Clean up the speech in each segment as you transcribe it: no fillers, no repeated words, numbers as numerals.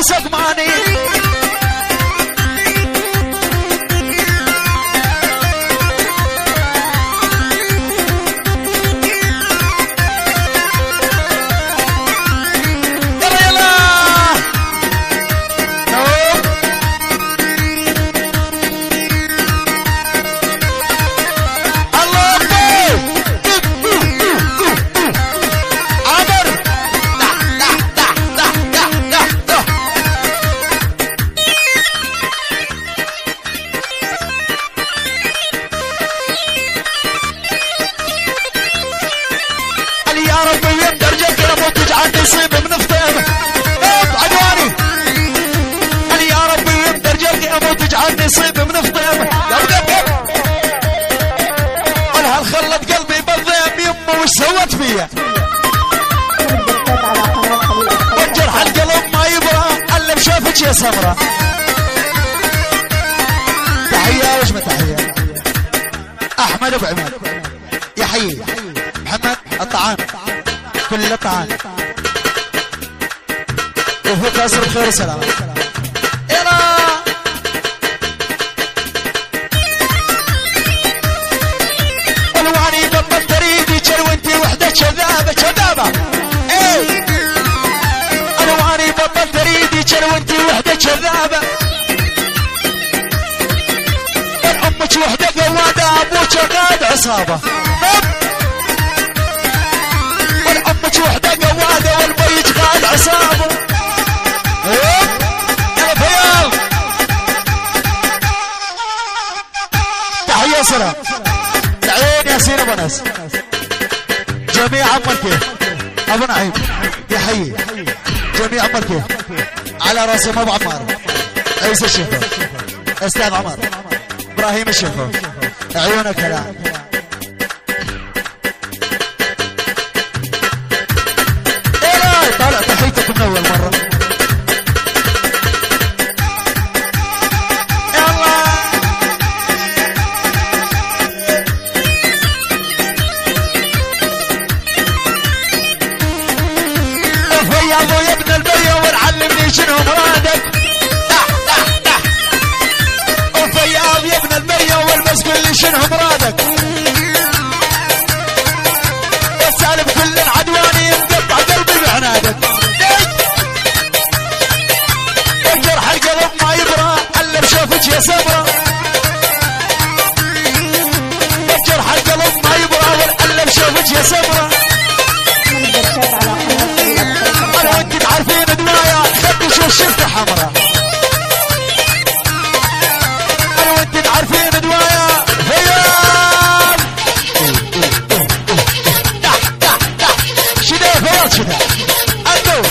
سقماني نصيب من فطيمه قالها الخلت قلبي بالضيم يمه وش سوت فيا والجرح القلب ما يبرى الا بشافك يا سمره تحيه وش ما تحيه احمد ابو عماد يحيي محمد الطعام كل الطعام وفوق قصر بخير وسلامه كذابة كذابة ايه الواني بطل تريدي وانتي وحدة كذابة امك وحدة قوادة ابوك قاد عصابة امك وحدة قوادة والبيت قاد عصابة ايه يا فيال تحية سلام تعين يا سين ابو ناس جميع عمركي ابو نعيم يحيي جميع عمركي على راسي ابو عمار عيسى الشيخو استاذ عمر ابراهيم الشيخو عيونك كلام ايه طالع تحيتك من اول مره يا ابن البيا ونعلمني شنو مرادك وفياض يا ابن البيا والبس قل لي شنو مرادك السالب كل العدواني ينقطع قلبي بعنادك الجرح القلب ما يبرى الا بشوفك يا سمره الجرح القلب ما يبرى الا بشوفك يا سمره عارفين دنيا خدي شو الشفته حمراء انا وانت عارفين دنيا فيال شدا فيال شدا انتو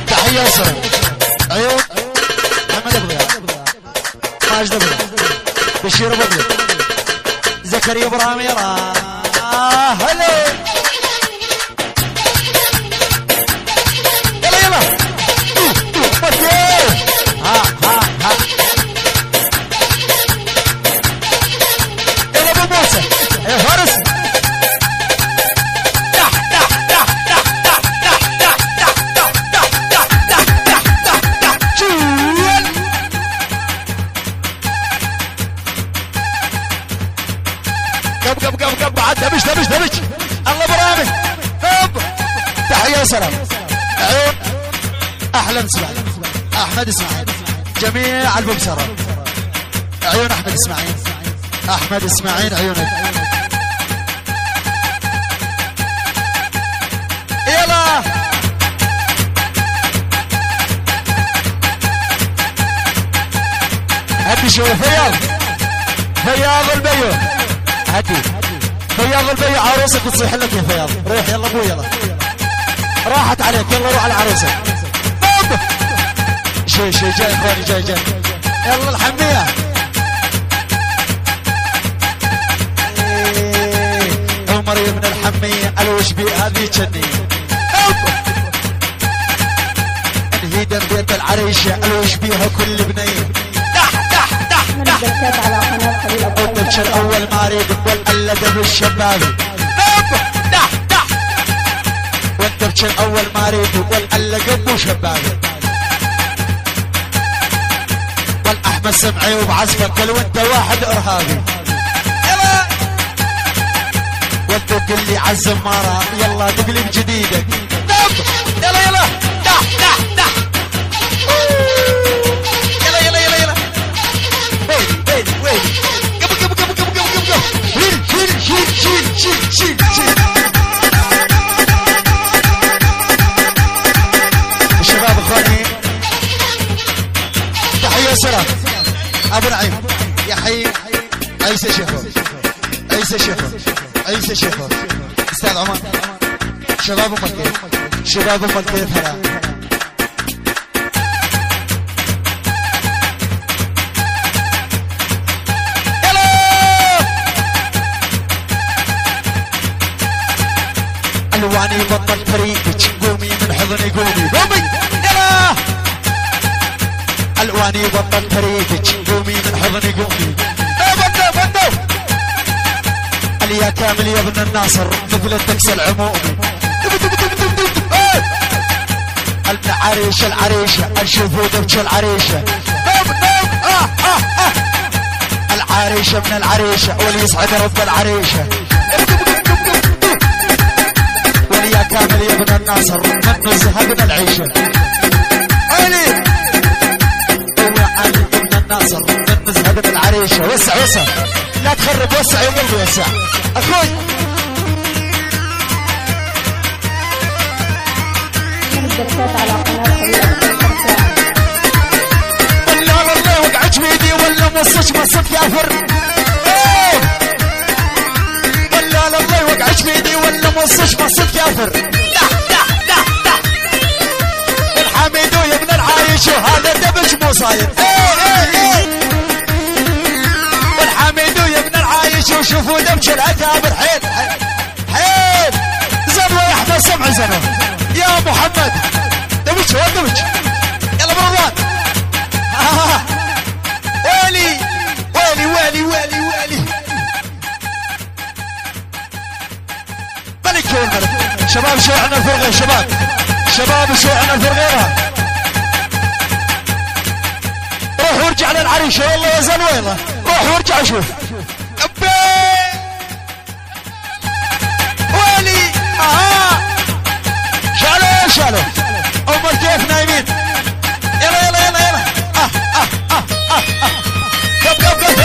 تحية وسلام عيون محمد ابو ماجد ابو بشير ابو زكريا ابراهيم يرى هلا يلا يلا ها ها ها يلا ابو موسى يا فارس قب بعد دبش الله برامج قب تحية وسلام عيون احلى اسماعيل احمد اسماعيل جميع المبصرة عيون احمد اسماعيل عيونك يلا هدي شوي فياض البيو هدي فياض البيع عروسك تصيح لك يا فياض ريح يلا ابوي يلا راحت عليك يلا روح على العروسه شي جاي اخواني جاي يلا الحميه عمر يا ابن الحميه الوش بي هذه جنيه الهيدا بيت العريشه الوش بيها كل بنيه من البركات على قناه خليل ابو الاول ما اريد والقلد بالشبابي والدبش الاول ما اريد والقلد بشبابي والاحمد سمعي وبعزفك كل وانت واحد ارهابي يلا وانت تقول لي عالزمارة يلا تقلب جديدك يلا يلا دح دح دح يلا يلا يلا يلا ويلي ويلي ويلي قبل قبل قبل قبل قبل قبل شيل شيل شيل شيل شيل شيل الشباب اخواني تحية وسلام ابو نعيم يحيي عيسى شيخو عيسى شيخو عيسى شيخو استاذ عمان شباب ام الكيف شباب ام الكيف هلا الواني بطل فريقك قومي من حضني قومي قومي يلا الواني بطل فريقك قومي من حضني قومي بدو بدو يا كامل يا ابن الناصر مثل الدكس العمومي العريشه العريشه الشوفوا دبش العريشه العريشه من العريشه وليسعد رب العريشه وليا كامل يا ابن الناصر من نزهه من العيشه علي هو علي ابن الناصر من نزهه من العريشه وسع وسع لا تخرب وسع يا قلبي وسع اخوي ولا والله وقعت بيدي ولا مصك مصك كافر ولا والله وقعت بيدي ولا مصك مصك كافر لا لا لا لا الحميدو يا ابن العايش وهذا دبش مو صاير الحميدو يا ابن العايش وشوفوا دبش العتابر حيل حيل زنوه يا احمد سمع زنوه يا محمد دبش هو دبش يلا مروان ويلي ويلي ويلي ويلي ويلي ملك والملك شباب شوعنا الفرغة شباب شباب شوعنا الفرغيرة روح وارجع للعريشة والله يا زنويلة روح وارجع شوف ويلي شالوا ام الكيف نايمين يلا يلا يلا يلا قب قب قب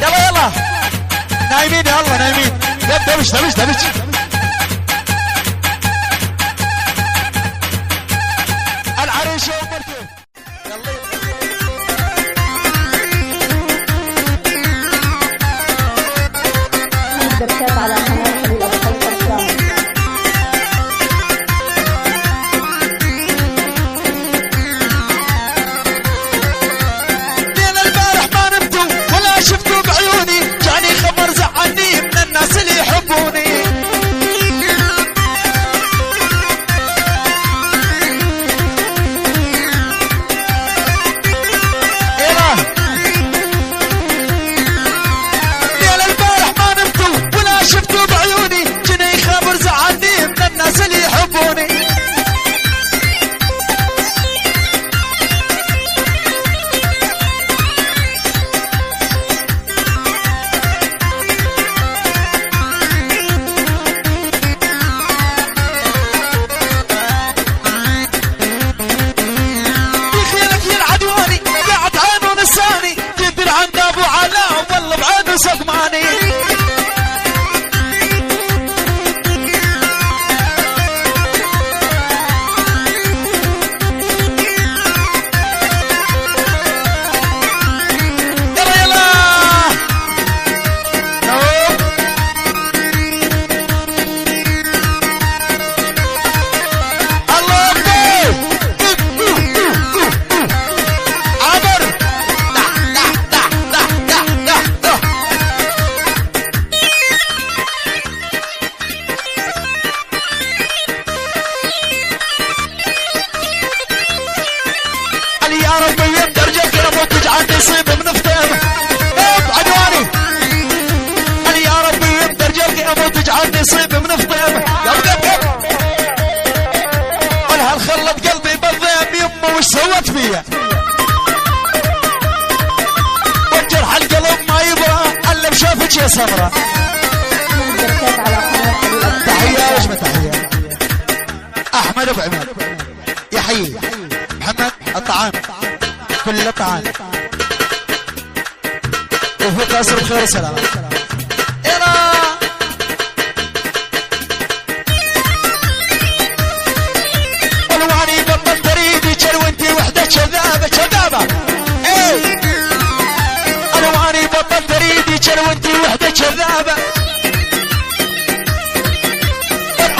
يلا يلا نايمين يا الله نايمين دبش دبش دبش العريشه ومركب الدبشات على قناه خليل ابو خلف شفتوا بعيوني جاني خبر زعلني من الناس اللي يحبوني ليل البارح ما نمتوا ولا شفتوا بعيوني تجعلني صيب من فطيمه عنواني قال يا ربي يقدر جلقي ابو تجعلني صيب من فطيمه قال هالخلت قلبي بالضيم يمه وش سوت فيا والجرح القلب ما يبرى الا بشوفك يا سمره تحيه وش تحيه احمد ابو عماد يحيي محمد الطعام كل طعام وفي قصر بخير وسلامه والواني بطل تريدي كروانتي وحده كذابه كذابه ايه الواني بطل تريدي كروانتي وحده كذابه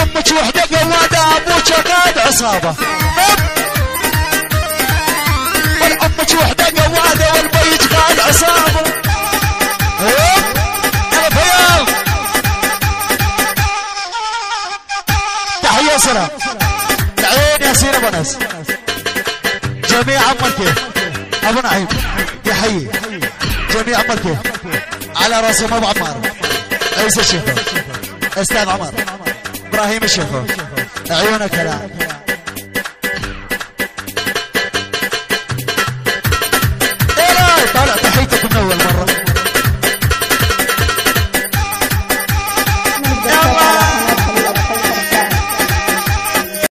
امك وحده قواده ابوك قاد عصابه امك وحده قواده والبيت قاد عصابه يا فيال تحيه سلام العين يا سير ابو انس جميع عمرك ابو نعيم يحيي جميع عمرك على راسي ابو عمار عيسى الشيخ استاذ عمر ابراهيم الشيخ عيونك لا